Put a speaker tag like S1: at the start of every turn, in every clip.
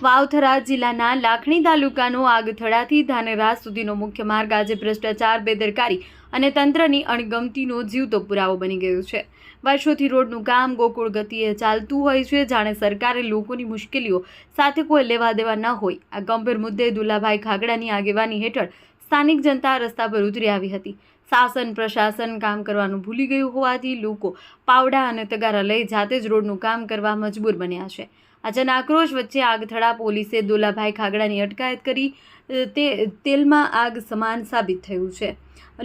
S1: વાવથરા જિલ્લાના લાખણી તાલુકાનો આગથડાથી ધાનેરા સુધીનો મુખ્ય માર્ગ આજે ભ્રષ્ટાચાર, બેદરકારી અને તંત્રની અણગમતીનો જીવતો પુરાવો બની ગયો છે. વર્ષોથી રોડનું કામ ગોકુળ ગતિએ ચાલતું હોય છે, જાણે સરકારે લોકોની મુશ્કેલીઓ સાથે કોઈ લેવા દેવા ન હોય. આ ગંભીર મુદ્દે દુલાભાઈ ખાગડાની આગેવાની હેઠળ સ્થાનિક જનતા રસ્તા પર ઉતરી આવી હતી. શાસન પ્રશાસન કામ કરવાનું ભૂલી ગયું હોવાથી લોકો પાવડા અને તગારા લઈ જાતે જ રોડનું કામ કરવા મજબૂર બન્યા છે. આ જન આક્રોશ વચ્ચે આગથડા પોલીસે દુલાભાઈ ખાગડાની અટકાયત કરી તે તેલમાં આગ સમાન સાબિત થયું છે.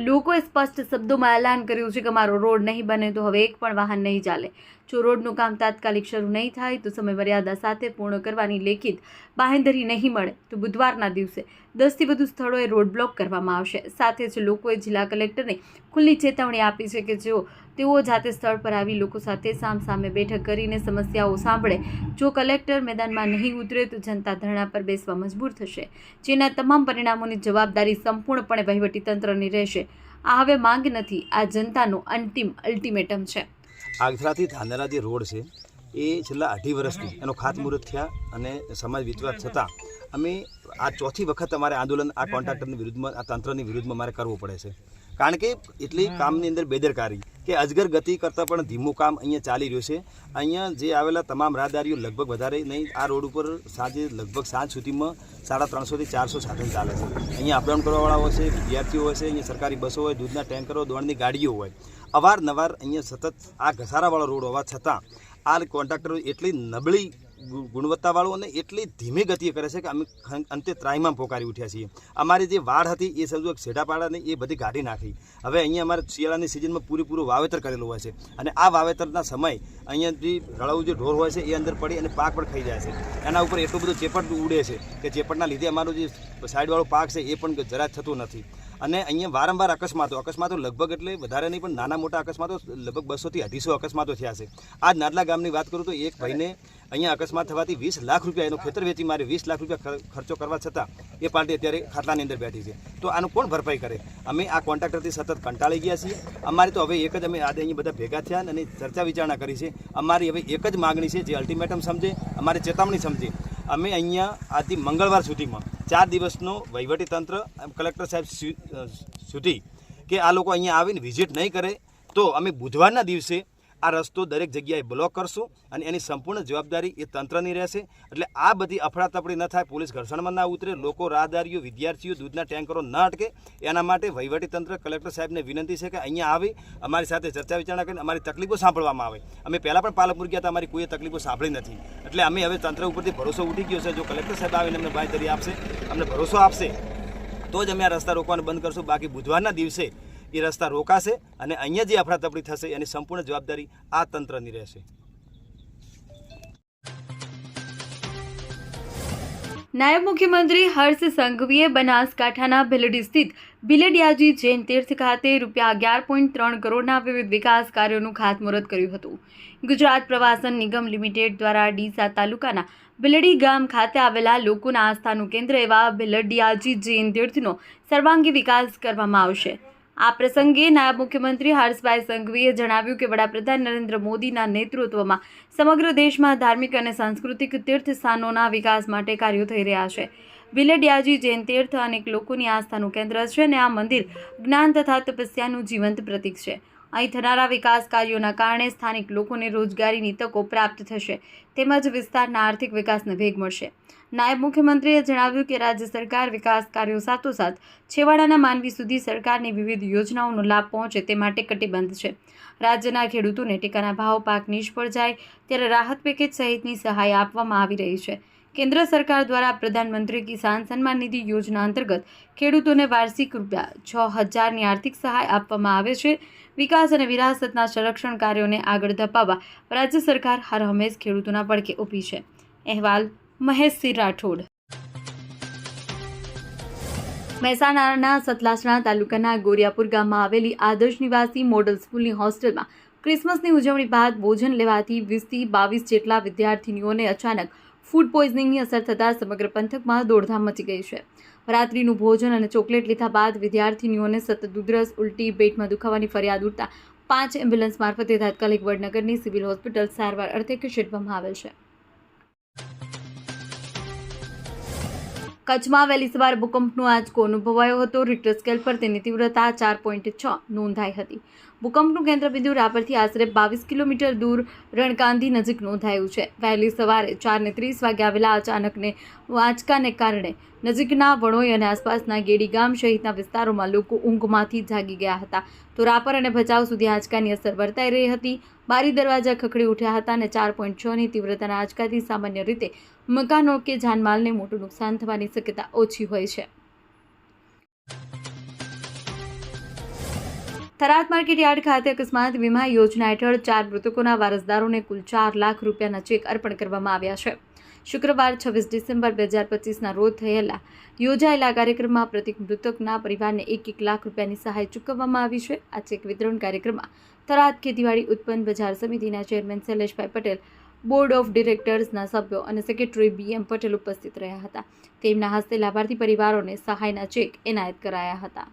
S1: લોકોએ સ્પષ્ટ શબ્દોમાં એલાન કર્યું છે કે અમારો રોડ નહીં બને તો હવે એક પણ વાહન નહીં ચાલે. જો રોડનું કામ તાત્કાલિક શરૂ નહીં થાય તો સમયમર્યાદા સાથે પૂર્ણ કરવાની લેખિત બાંહેધરી નહીં મળે તો બુધવારના દિવસે 10થી વધુ સ્થળોએ રોડ બ્લોક કરવામાં આવશે. સાથે જ લોકોએ જિલ્લા કલેક્ટરને ખુલ્લી ચેતવણી આપી છે કે જો તેઓ જાતે સ્થળ પર આવી લોકો સાથે સામસામે બેઠક કરીને સમસ્યાઓ સાંભળે. જો કલેક્ટર મેદાનમાં નહીં ઉતરે તો જનતા ધરણા પર બેસવા મજબૂર થશે, જેના તમામ પરિણામોની જવાબદારી સંપૂર્ણપણે વહીવટીતંત્રની રહેશે. આ હવે માંગ નથી, આ જનતાનો અલ્ટિમેટમ છે.
S2: આગથડાથી ધાનેરા જે રોડ છે એ છેલ્લા 2.5 વર્ષથી એનો ખાતમુહૂર્ત થયા અને સમાજ વિશ્વાસ છતાં અમે આ ચોથી વખત અમારે આંદોલન આ કોન્ટ્રાક્ટરની વિરુદ્ધમાં, આ તંત્રની વિરુદ્ધમાં મારે કરવું પડે છે. કારણ કે એટલી કામની અંદર બેદરકારી કે અજગર ગતિ કરતાં પણ ધીમું કામ અહીંયા ચાલી રહ્યું છે. અહીંયા જે આવેલા તમામ રાહદારીઓ લગભગ વધારે નહીં, આ રોડ ઉપર સાંજે લગભગ સાંજ સુધીમાં 350 થી 400 સાધન ચાલે છે. અહીંયા અપડાઉન કરવાવાળા હોય છે, વિદ્યાર્થીઓ હોય છે, અહીંયા સરકારી બસો હોય, દૂધના ટેન્કરો, દોડની ગાડીઓ હોય. અવારનવાર અહીંયા સતત આ ઘસારાવાળો રોડ હોવા છતાં આ કોન્ટ્રાક્ટરો એટલી નબળી ગુણવત્તાવાળું અને એટલી ધીમી ગતિએ કરે છે કે અમે અંતે ત્રાહિમામ પોકારી ઉઠ્યા છીએ. અમારી જે વાડ હતી એ સમજો છેડાપાડાને એ બધી કાઢી નાખી. હવે અહીંયા અમારે શિયાળાની સિઝનમાં પૂરેપૂરું વાવેતર કરેલું હોય છે અને આ વાવેતરના સમય અહીંયા જે રળાવું જે ઢોર હોય છે એ અંદર પડી અને પાક પણ ખાઈ જાય છે. એના ઉપર એટલું બધું ચેપટ ઉડે છે કે ચેપટના લીધે અમારું જે સાઈડવાળો પાક છે એ પણ જરા થતું નથી. અને અહીંયા વારંવાર અકસ્માતો લગભગ એટલે વધારે નહીં પણ નાના મોટા અકસ્માતો લગભગ 200 થી 250 અકસ્માતો થયા છે. આજ નાદલા ગામની વાત કરું તો એક ભાઈને અહીંયા અકસ્માત થવાથી 20 લાખ રૂપિયા એનું ખેતર વેચી મારે 20 લાખ રૂપિયા ખર્ચો કરવા છતાં એ પાર્ટી અત્યારે ખાટલાની અંદર બેઠી છે. તો આનું કોણ ભરપાઈ કરે? અમે આ કોન્ટ્રાક્ટરથી સતત કંટાળી ગયા છીએ. અમારી તો હવે એક જ અમે આજે અહીંયા બધા ભેગા થયા અને ચર્ચા વિચારણા કરી છે. અમારી હવે એક જ માગણી છે, જે અલ્ટિમેટમ સમજે, અમારી ચેતવણી સમજે. અમે અહીંયા આજથી મંગળવાર સુધીમાં 4 દિવસનો વહીવટીતંત્ર કલેક્ટર સાહેબ સુધી કે આ લોકો અહીંયા આવીને વિઝિટ નહીં કરે તો અમે બુધવારના દિવસે આ રસ્તો દરેક જગ્યાએ બ્લોક કરશું અને એની સંપૂર્ણ જવાબદારી એ તંત્રની રહેશે. એટલે આ બધી અફડાતફડી ન થાય, પોલીસ ઘર્ષણમાં ના ઉતરે, લોકો રાહદારીઓ, વિદ્યાર્થીઓ, દૂધના ટેન્કરો ન અટકે, એના માટે વહીવટીતંત્ર કલેક્ટર સાહેબને વિનંતી છે કે અહીંયા આવી અમારી સાથે ચર્ચા વિચારણા કરીને અમારી તકલીફો સાંભળવામાં આવે. અમે પહેલાં પણ પાલનપુર ગયા હતા, અમારી કોઈ તકલીફો સાંભળી નથી. એટલે અમે હવે તંત્ર ઉપરથી ભરોસો ઉઠી ગયો છે. જો કલેક્ટર સાહેબ આવીને અમને બાંયધરી આપશે, અમને ભરોસો આપશે તો જ અમે આ રસ્તા રોકવાનું બંધ કરશું. બાકી બુધવારના દિવસે એ રસ્તા રોકાશે અને અહીંયા જે અફડાતફડી થશે એની સંપૂર્ણ જવાબદારી આ તંત્રની રહેશે.
S1: નાયબ મુખ્યમંત્રી હર્ષ સંઘવીએ બનાસકાંઠાના ભીલડી સ્થિત ભીલડિયાજી જૈન તીર્થ ખાતે ₹11.3 કરોડના વિવિધ વિકાસ કાર્યોનું ખાતમુહૂર્ત કર્યું હતું. ગુજરાત પ્રવાસન નિગમ લિમિટેડ દ્વારા ડીસા તાલુકાના ભીલડી ગામ ખાતે આવેલા લોકોના આસ્થાનું કેન્દ્ર એવા ભીલડિયાજી જૈન તીર્થનો સર્વાંગી વિકાસ કરવામાં આવશે. આ પ્રસંગે નાયબ મુખ્યમંત્રી હર્ષભાઈ સંઘવીએ જણાવ્યું કે વડાપ્રધાન નરેન્દ્ર મોદીના નેતૃત્વમાં સમગ્ર દેશમાં ધાર્મિક અને સાંસ્કૃતિક તીર્થ સ્થાનોના વિકાસ માટે કાર્યો થઈ રહ્યા છે. ભીલડિયાજી જૈન તીર્થ અનેક લોકોની આસ્થાનું કેન્દ્ર છે અને આ મંદિર જ્ઞાન તથા તપસ્યાનું જીવંત પ્રતીક છે. અહીં થનારા વિકાસ કાર્યોના કારણે સ્થાનિક લોકોને રોજગારીની તકો પ્રાપ્ત થશે તેમજ વિસ્તારના આર્થિક વિકાસને વેગ મળશે. નાયબ મુખ્યમંત્રીએ જણાવ્યું કે રાજ્ય સરકાર વિકાસ કાર્યો સાથોસાથ છેવાડાના માનવી સુધી સરકારની વિવિધ યોજનાઓનો લાભ પહોંચે તે માટે કટિબદ્ધ છે. રાજ્યના ખેડૂતોને ટેકાના ભાવ પાક નિષ્ફળ જાય ત્યારે રાહત પેકેજ સહિતની સહાય આપવામાં આવી રહી છે. કેન્દ્ર સરકાર દ્વારા પ્રધાનમંત્રી કિસાન સન્માન નિધિ યોજના અંતર્ગત ખેડૂતોને વાર્ષિક ₹6,000ની આર્થિક સહાય આપવામાં આવે છે. વિકાસ અને વિરાસતના સંરક્ષણ કાર્યોને આગળ ધપાવવા રાજ્ય સરકાર હર હંમેશ ખેડૂતોના પડખે ઊભી છે. અહેવાલ મહેશસિંહ રાઠોડ. મહેસાણાના સતલાસણા તાલુકાના ગોરિયાપુર ગામમાં આવેલી આદર્શ નિવાસી મોડલ સ્કૂલની હોસ્ટેલમાં ક્રિસમસની ઉજવણી બાદ ભોજન લેવાથી 20 થી 22 જેટલા વિદ્યાર્થીનીઓને અચાનક ફૂડ પોઈઝનિંગની અસર થતાં સમગ્ર પંથકમાં દોડધામ મચી ગઈ છે. રાત્રિનું ભોજન અને ચોકલેટ લીધા બાદ વિદ્યાર્થીનીઓને સતત ઉધરસ, ઉલટી, પેટમાં દુખાવાની ફરિયાદ ઉઠતા 5 એમ્બ્યુલન્સ મારફતે તાત્કાલિક વડનગરની સિવિલ હોસ્પિટલ સારવાર અર્થે ખસેડવામાં આવેલ છે. કચ્છમાં વહેલી સવારે ભૂકંપનો આંચકો અનુભવાયો હતો. રિક્ટર સ્કેલ પર તેની તીવ્રતા 4.6 નોંધાઈ હતી. ભૂકંપનું કેન્દ્રબિંદુ રાપરથી આશરે 22 કિલોમીટર દૂર રણકાંધી નજીક નોંધાયું છે. વહેલી સવારે 4:30 વાગે આવેલા અચાનકને આંચકાને કારણે નજીકના વણોઈ અને આસપાસના ગેડી ગામ સહિતના વિસ્તારોમાં લોકો ઊંઘમાંથી જાગી ગયા હતા. તો રાપર અને ભચાઉ સુધી આંચકાની અસર વર્તાઈ રહી હતી. બારી દરવાજા ખખડી ઉઠ્યા હતા અને 4.6ની તીવ્રતાના આંચકાથી સામાન્ય રીતે મકાનો કે જાનમાલને મોટું નુકસાન થવાની શક્યતા ઓછી હોય છે. થરાદ માર્કેટયાર્ડ ખાતે અકસ્માત વીમા યોજના હેઠળ 4 મૃતકોના વારસદારોને કુલ 4 લાખ રૂપિયાના ચેક અર્પણ કરવામાં આવ્યા છે. શુક્રવાર 26 ડિસેમ્બર 2025ના રોજ યોજાયેલા કાર્યક્રમમાં પ્રत्येक મૃતકના પરિવારને 1 લાખ રૂપિયાની સહાય ચૂકવવામાં આવી છે. આ ચેક વિતરણ કાર્યક્રમમાં થરાદ ખેતીવાડી ઉત્પન્ન બજાર સમિતિના chairman Shaileshbhai Patel, board of ડિરેક્ટર્સના સભ્યો અને સેક્રેટરી BM પટેલ ઉપસ્થિત રહ્યા હતા. તેમના હસ્તે લાભાર્થી પરિવારોને સહાયના ચેક એનાયત કરાયા હતા.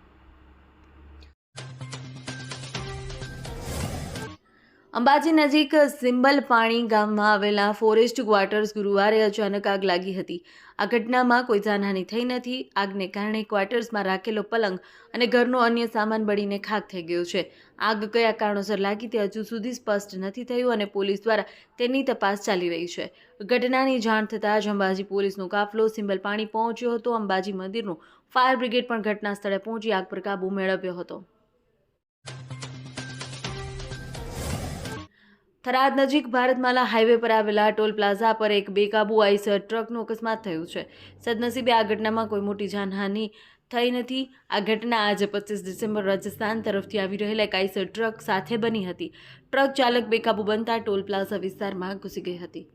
S1: અંબાજી નજીક સિંબલપાણી ગામમાં આવેલા ફોરેસ્ટ ક્વાર્ટર્સ ગુરુવારે અચાનક આગ લાગી હતી. આ ઘટનામાં કોઈ જાનહાની થઈ નથી. આગને કારણે ક્વાર્ટર્સમાં રાખેલો પલંગ અને ઘરનો અન્ય સામાન બળીને ખાખ થઈ ગયો છે. આગ કયા કારણોસર લાગી તે હજુ સુધી સ્પષ્ટ નથી થયું અને પોલીસ દ્વારા તેની તપાસ ચાલી રહી છે. ઘટનાની જાણ થતાં જ અંબાજી પોલીસનો કાફલો સિંબલપાણી પહોંચ્યો હતો. અંબાજી મંદિરનું ફાયર બ્રિગેડ પણ ઘટના સ્થળે પહોંચી આગ પર કાબૂ મેળવ્યો હતો. થરાદ નજીક ભારતમાલા હાઈવે પર આવેલા ટોલ પ્લાઝા પર એક બેકાબુ આઈસર ટ્રકનો અકસ્માત થયો છે. સદનસીબે આ ઘટનામાં કોઈ મોટી જાનહાનિ થઈ નથી. આ ઘટના આજે 25 ડિસેમ્બર રાજસ્થાન તરફથી આવી રહેલા એક આઈસર ટ્રક સાથે બની હતી. ટ્રક ચાલક બેકાબુ બનતા ટોલ પ્લાઝા વિસ્તારમાં ઘૂસી ગઈ હતી.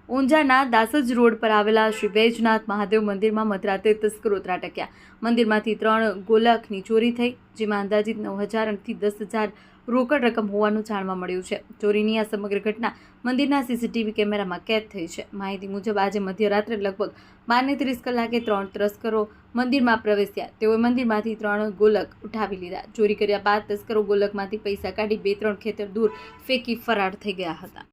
S1: ઊંઝાના દાસજ રોડ પર આવેલા શ્રી વૈજનાથ મહાદેવ મંદિરમાં મધરાતે તસ્કરો ત્રાટક્યા. મંદિરમાંથી 3 ગોલકની ચોરી થઈ, જેમાં અંદાજિત 9,000 થી 10,000 રોકડ રકમ હોવાનું જાણવા મળ્યું છે. ચોરીની આ સમગ્ર ઘટના મંદિરના CCTV કેમેરામાં કેદ થઈ છે. માહિતી મુજબ આજે મધ્યરાત્રે લગભગ 12:30 કલાકે 3 તસ્કરો મંદિરમાં પ્રવેશ્યા. તેઓએ મંદિરમાંથી 3 ગોલક ઉઠાવી લીધા. ચોરી કર્યા બાદ તસ્કરો ગોલકમાંથી પૈસા કાઢી 2-3 ખેતર દૂર ફેંકી ફરાર થઈ ગયા હતા.